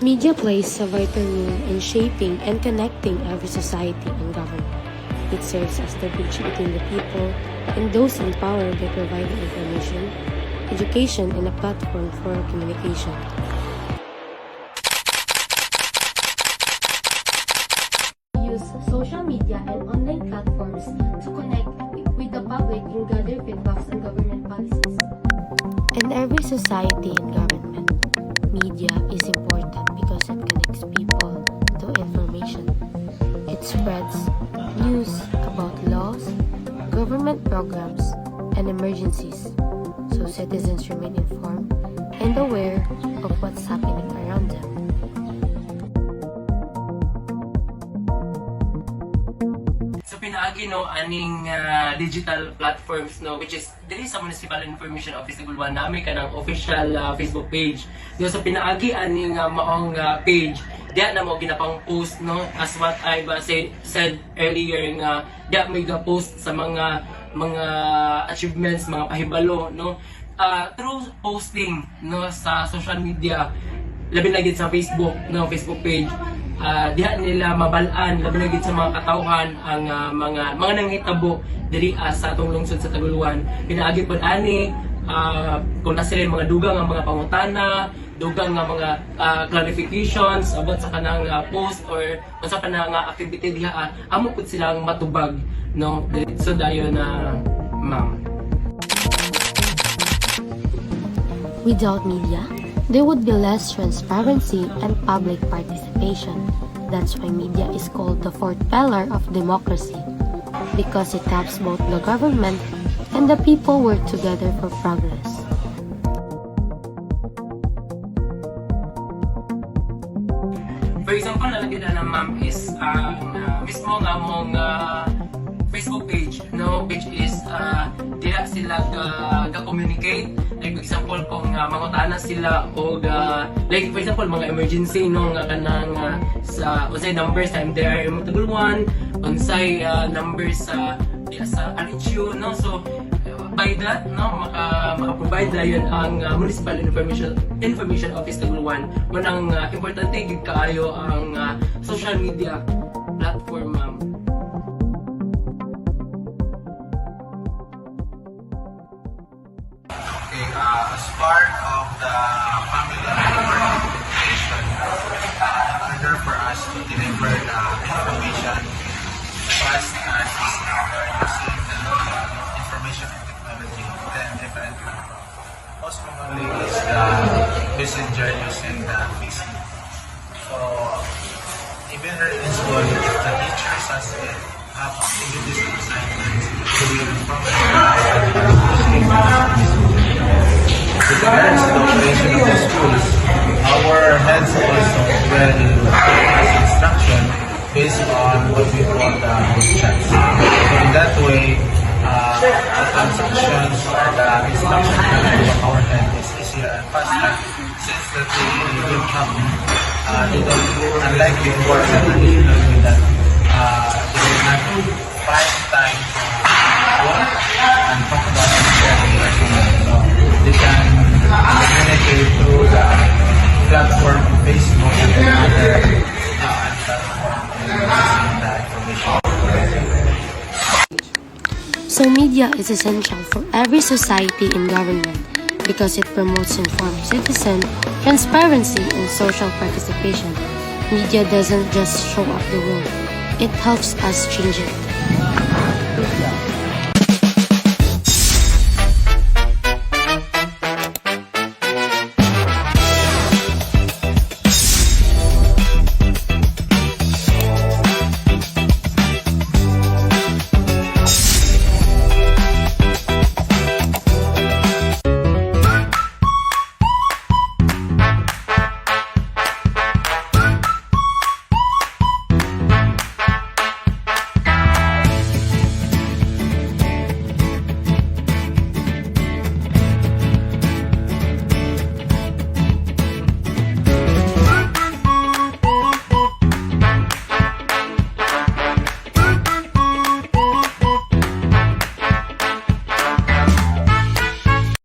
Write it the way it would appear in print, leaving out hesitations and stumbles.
Media plays a vital role in shaping and connecting every society and government. It serves as the bridge between the people and those in power by providing information, education, and a platform for communication. Use social media and online platforms to connect with the public and gather feedbacks on government policies. In every society and government, media is important because it connects people to information. It spreads news about laws, government programs, and emergencies, so citizens remain informed and aware of what's happening around them. So pinaagi no aning digital platforms no, which is dili sa Municipal Information Office ng Gulwan nami kanang official Facebook page. So pinaagi aning maong page diya na mo ginapang post no, as what I said earlier nga diya may post sa mga achievements, mga pahibalo no, through posting no sa social media, labi na gid sa Facebook no, Facebook page. Diha nila mabalaan labi na gid sa mga katawhan ang mga nanghitabo diri sa atong lungsod sa Taguluan. Pinaagi pod ani kung na sila mga dugang nga mga pangutana, dugang nga mga clarifications about sa kanang post or sa kanang activity diha, amo pud silang matubag no, so dayon na ma'am. Without media, there would be less transparency and public participation. That's why media is called the fourth pillar of democracy, because it helps both the government and the people work together for progress. For example, nalagyan na ma'am is mismo nga mong Facebook page, no, which is dila sila ga-communicate. Like for example, kung mangutana sila o like for example mga emergency no nga kanang sa unsay numbers time there in Taguluan, unsay numbers sa RHU no, so by that no maka-provide dayon ang Municipal Information Office Taguluan. Manang importante gid kaayo ang social media platform ma'am. As part of the family organization, in order for us to deliver the information fast as is using information and technology, then definitely most commonly is the messenger using the Facebook. So even in school, if the teachers have activities and assignments to be informed with regards to the operation of the schools, our heads also will give us instruction based on what we call the group chats. So in that way, the transactions or the instruction from our head is easier and faster, since that they don't have, unlike before that we learned that they will not find time to work and talk about sharing. So they can communicate through the platform Facebook and other platform the information. So media is essential for every society and government because it promotes informed citizen, transparency, and social participation. Media doesn't just show up the world, it helps us change it.